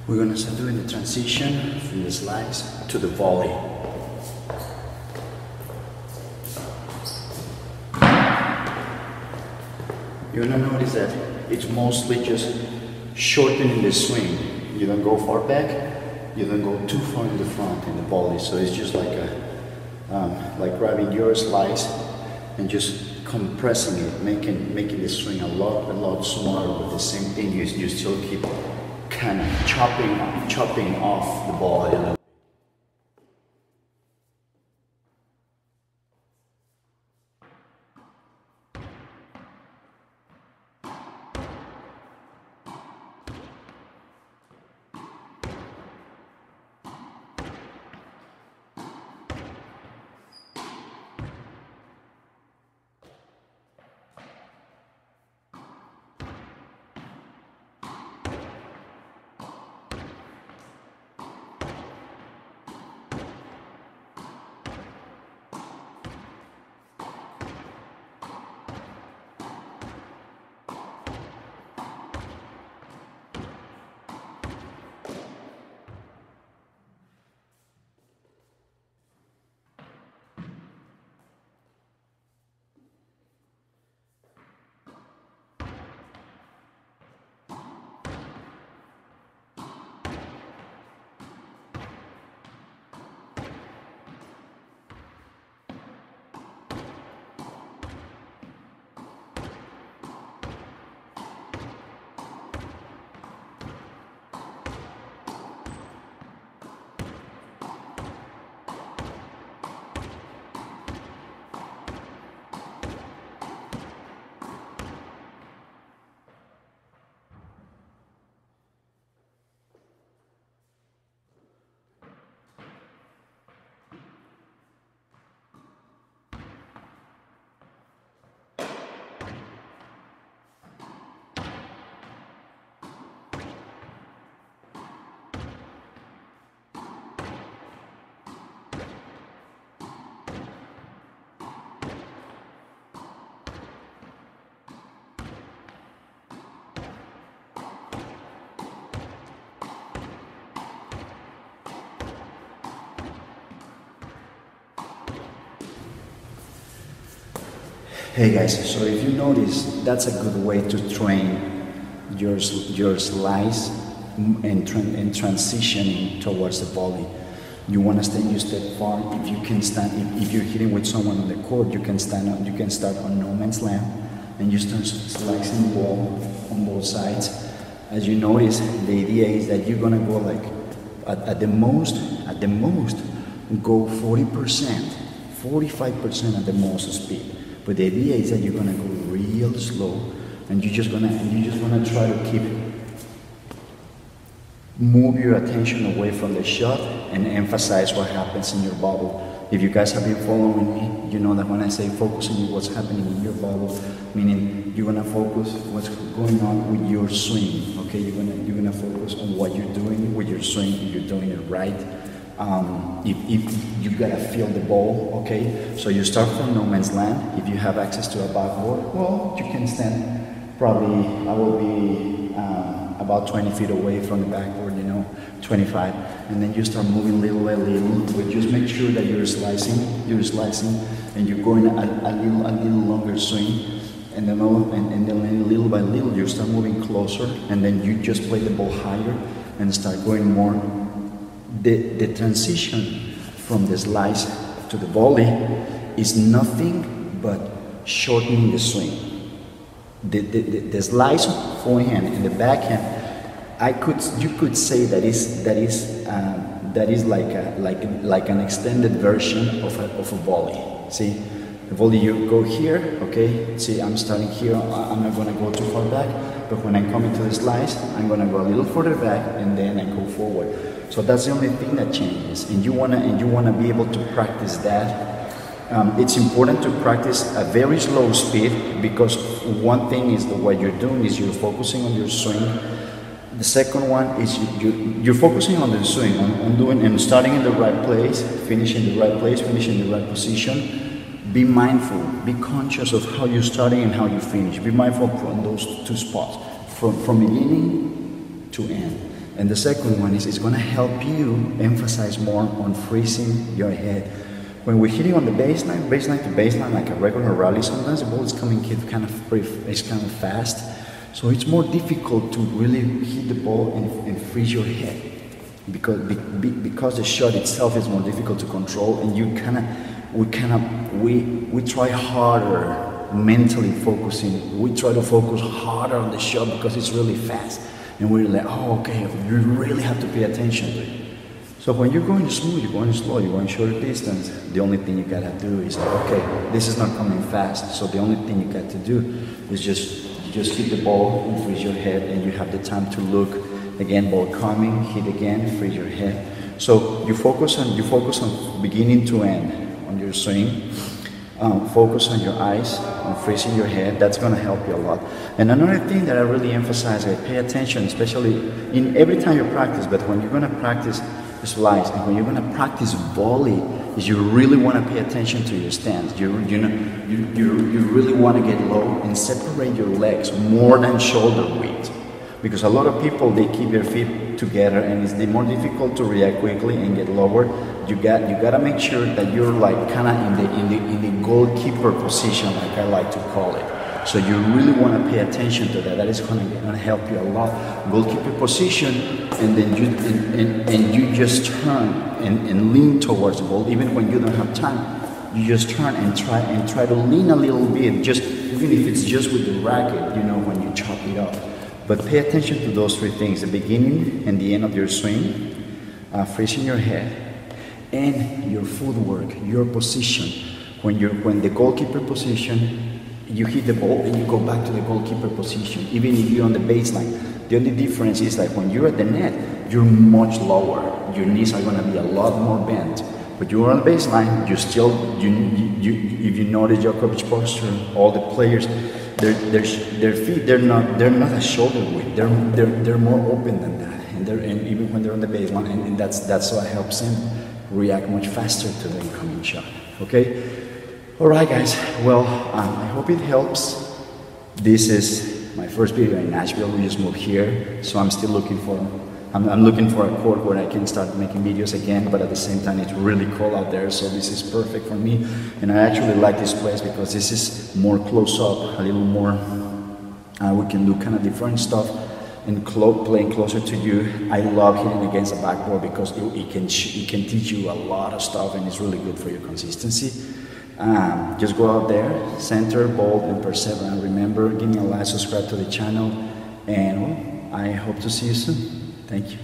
We're gonna start doing the transition from the slice to the volley. You're gonna notice that it's mostly just shortening the swing. You don't go far back, you don't go too far in the front in the volley. So it's just like like grabbing your slice and just compressing it, making the swing a lot smaller. With the same thing, you still keep kind of chopping off the ball a little. Hey guys, so if you notice, that's a good way to train your slice and transitioning towards the volley. You want to stand, you step far. If you can stand, if you're hitting with someone on the court, you can stand up. You can start on no man's land, and you start slicing the ball on both sides. As you notice, the idea is that you're gonna go like at the most, go 40%, 45% at the most speed. But the idea is that you're gonna go real slow, and you're just gonna try to move your attention away from the shot and emphasize what happens in your bubble. If you guys have been following me, you know that when I say focusing on what's happening in your bubble, meaning you're gonna focus what's going on with your swing. Okay, you're gonna focus on what you're doing with your swing. If you're doing it right. If you gotta feel the ball, okay? So you start from no man's land. If you have access to a backboard, well, you can stand probably, I will be about 20 feet away from the backboard, 25. And then you start moving little by little, but just make sure that you're slicing, and you're going a little longer swing. And then little by little, you start moving closer, and then you just play the ball higher and start going more. The transition from the slice to the volley is nothing but shortening the swing. The slice, forehand, and the backhand, you could say that is like an extended version of a volley. See, the volley, you go here, okay. See, I'm starting here. I'm not going to go too far back, but when I come into the slice, I'm going to go a little further back, and then I go forward. So that's the only thing that changes, and you wanna be able to practice that. It's important to practice a very slow speed, because one thing is what you're doing is you're focusing on your swing. The second one is you're focusing on the swing, on doing and starting in the right place, finishing the right place, finishing the right position. Be mindful, be conscious of how you're starting and how you finish. Be mindful on those two spots, from beginning to end. And the second one is it's going to help you emphasize more on freezing your head. When we're hitting on the baseline to baseline, like a regular rally, sometimes the ball is coming kind of fast. So it's more difficult to really hit the ball and freeze your head because the shot itself is more difficult to control, and we try harder mentally focusing. We try to focus harder on the shot because it's really fast, and we're like, oh, okay, you really have to pay attention to it. So when you're going smooth, you're going slow, you're going short distance, the only thing you gotta do is, okay, this is not coming fast, so the only thing you got to do is just hit the ball and freeze your head, and you have the time to look. Again, ball coming, hit again, freeze your head. So you focus on beginning to end on your swing. Focus on your eyes, on freezing your head. That's going to help you a lot. And another thing that I really emphasize, I pay attention, especially in every time you practice, but when you're going to practice slice and when you're going to practice volley, is you really want to pay attention to your stance. You really want to get low and separate your legs more than shoulder width. Because a lot of people, they keep their feet together, and it's more difficult to react quickly and get lower. You gotta make sure that you're like kind of in the goalkeeper position, like I like to call it. So you really want to pay attention to that. That is going to help you a lot. Goalkeeper position, and then you just turn and lean towards the ball, even when you don't have time. You just turn and try to lean a little bit, just even if it's just with the racket, you know, when you chop it up. But pay attention to those three things: the beginning and the end of your swing, freezing your head, and your footwork, your position. When the goalkeeper position, you hit the ball and you go back to the goalkeeper position, even if you're on the baseline. The only difference is like when you're at the net, you're much lower. Your knees are going to be a lot more bent. But you're on the baseline, you still, if you know the Djokovic posture, all the players, their feet, they're not a shoulder width. They're more open than that, and even when they're on the baseline, and that's what helps them react much faster to the incoming shot. Okay, all right, guys. Well, I hope it helps. This is my first video in Nashville. We just moved here, so I'm still looking for. I'm looking for a court where I can start making videos again, but at the same time it's really cold out there, so this is perfect for me. And I actually like this place because this is more close up, a little more, we can do kind of different stuff and playing closer to you. I love hitting against the backboard because it can teach you a lot of stuff, and it's really good for your consistency. Just go out there, center, bold, and persevere. And remember, give me a like, subscribe to the channel, and well, I hope to see you soon. Thank you.